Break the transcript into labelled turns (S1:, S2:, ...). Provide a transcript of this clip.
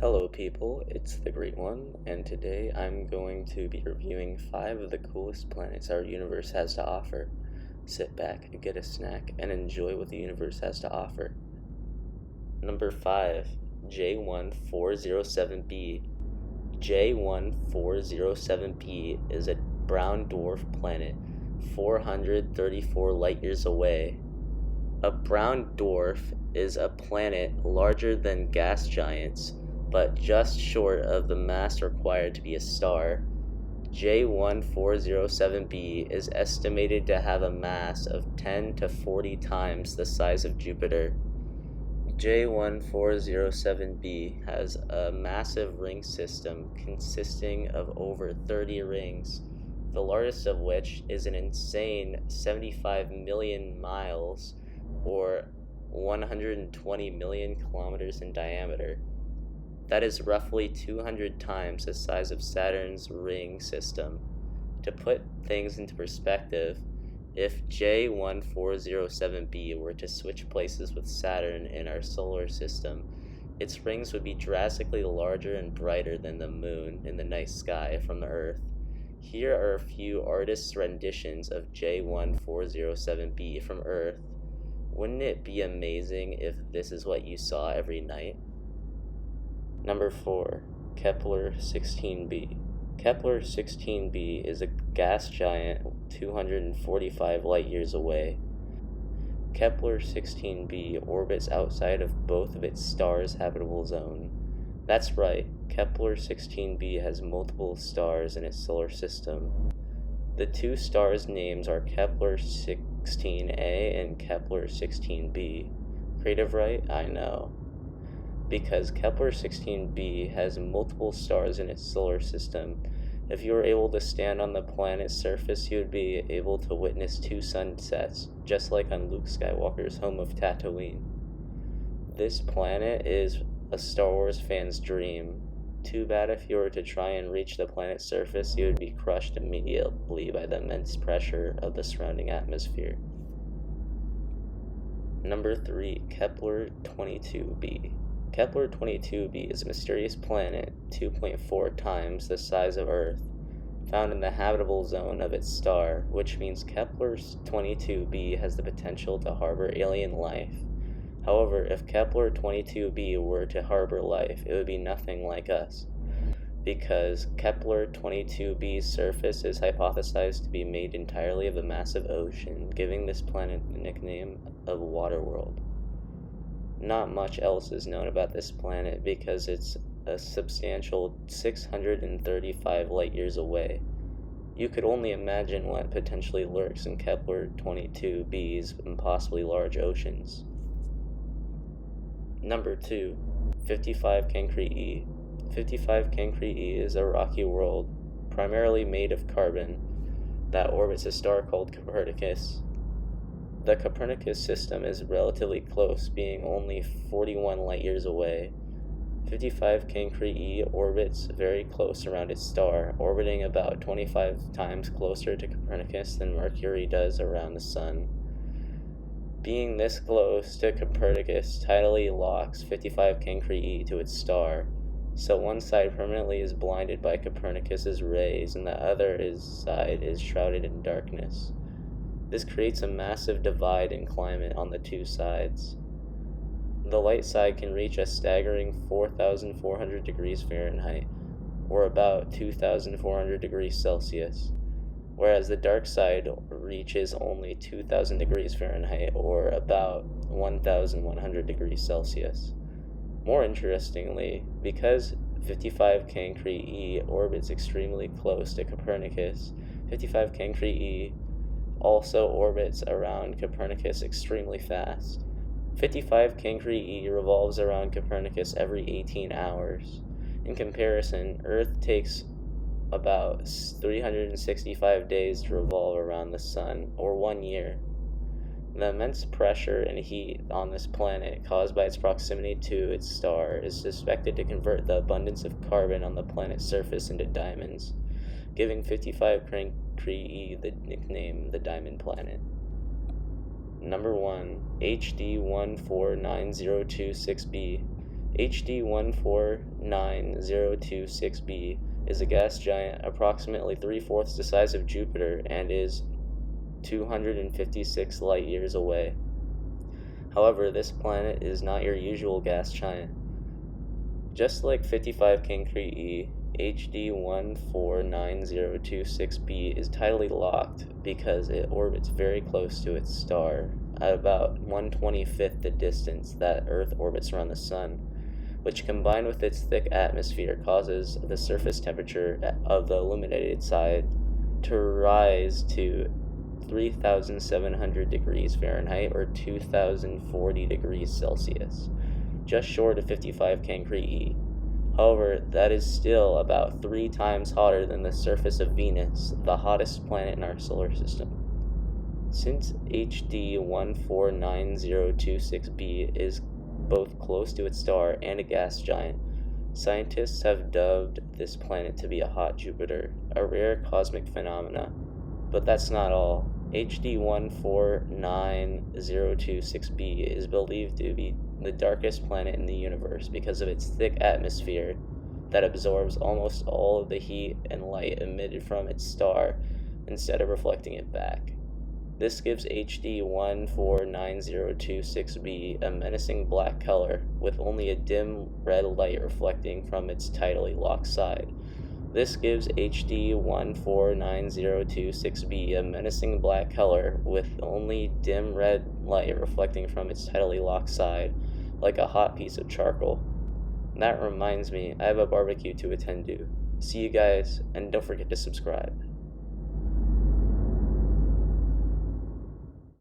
S1: Hello people, it's the Great One, and today I'm going to be reviewing 5 of the coolest planets our universe has to offer. Sit back, get a snack, and enjoy what the universe has to offer. Number 5, J1407b. J1407b is a brown dwarf planet 434 light-years away. A brown dwarf is a planet larger than gas giants, but just short of the mass required to be a star. J1407b is estimated to have a mass of 10 to 40 times the size of Jupiter. J1407b has a massive ring system consisting of over 30 rings, the largest of which is an insane 75 million miles, or 120 million kilometers in diameter. That is roughly 200 times the size of Saturn's ring system. To put things into perspective, if J1407b were to switch places with Saturn in our solar system, its rings would be drastically larger and brighter than the moon in the night sky from the Earth. Here are a few artists' renditions of J1407b from Earth. Wouldn't it be amazing if this is what you saw every night? Number 4. Kepler 16b. Kepler 16b is a gas giant 245 light-years away. Kepler 16b orbits outside of both of its stars' habitable zone. That's right, Kepler 16b has multiple stars in its solar system. The two stars' names are Kepler 16a and Kepler 16b. Creative, right? I know. Because Kepler 16b has multiple stars in its solar system, if you were able to stand on the planet's surface, you would be able to witness 2 sunsets, just like on Luke Skywalker's home of Tatooine. This planet is a Star Wars fan's dream. Too bad if you were to try and reach the planet's surface, you would be crushed immediately by the immense pressure of the surrounding atmosphere. Number 3. Kepler 22b. Kepler 22b is a mysterious planet 2.4 times the size of Earth, found in the habitable zone of its star, which means Kepler 22b has the potential to harbor alien life. However, if Kepler 22b were to harbor life, it would be nothing like us, because Kepler 22b's surface is hypothesized to be made entirely of a massive ocean, giving this planet the nickname of Waterworld. Not much else is known about this planet because it's a substantial 635 light-years away. You could only imagine what potentially lurks in Kepler 22b's impossibly large oceans. Number 2. 55 Cancri E. 55 Cancri E is a rocky world, primarily made of carbon, that orbits a star called Copernicus. The Copernicus system is relatively close, being only 41 light-years away. 55 Cancri E orbits very close around its star, orbiting about 25 times closer to Copernicus than Mercury does around the Sun. Being this close to Copernicus tidally locks 55 Cancri E to its star, so one side permanently is blinded by Copernicus's rays and the other side is shrouded in darkness. This creates a massive divide in climate on the two sides. The light side can reach a staggering 4,400 degrees Fahrenheit, or about 2,400 degrees Celsius, whereas the dark side reaches only 2,000 degrees Fahrenheit, or about 1,100 degrees Celsius. More interestingly, because 55 Cancri E orbits extremely close to Copernicus, 55 Cancri E also orbits around Copernicus extremely fast. 55 Cancri E revolves around Copernicus every 18 hours. In comparison, Earth takes about 365 days to revolve around the Sun, or 1 year. The immense pressure and heat on this planet caused by its proximity to its star is suspected to convert the abundance of carbon on the planet's surface into diamonds, giving 55 Cancri E the nickname the Diamond Planet. Number 1. HD 149026b. HD 149026b is a gas giant approximately 3/4 the size of Jupiter and is 256 light years away. However, this planet is not your usual gas giant. Just like 55 Cancri E, HD 149026b is tidally locked because it orbits very close to its star, at about 1/25th the distance that Earth orbits around the Sun, which combined with its thick atmosphere causes the surface temperature of the illuminated side to rise to 3,700 degrees Fahrenheit or 2,040 degrees Celsius, just short of 55 Cancri E. However, that is still about 3 times hotter than the surface of Venus, the hottest planet in our solar system. Since HD 149026b is both close to its star and a gas giant, scientists have dubbed this planet to be a hot Jupiter, a rare cosmic phenomena. But that's not all. HD 149026b is believed to be the darkest planet in the universe because of its thick atmosphere that absorbs almost all of the heat and light emitted from its star instead of reflecting it back. This gives HD 149026b a menacing black color with only a dim red light reflecting from its tidally locked side. This gives HD 149026b a menacing black color with only dim red light reflecting from its tidally locked side, like a hot piece of charcoal. And that reminds me, I have a barbecue to attend to. See you guys, and don't forget to subscribe.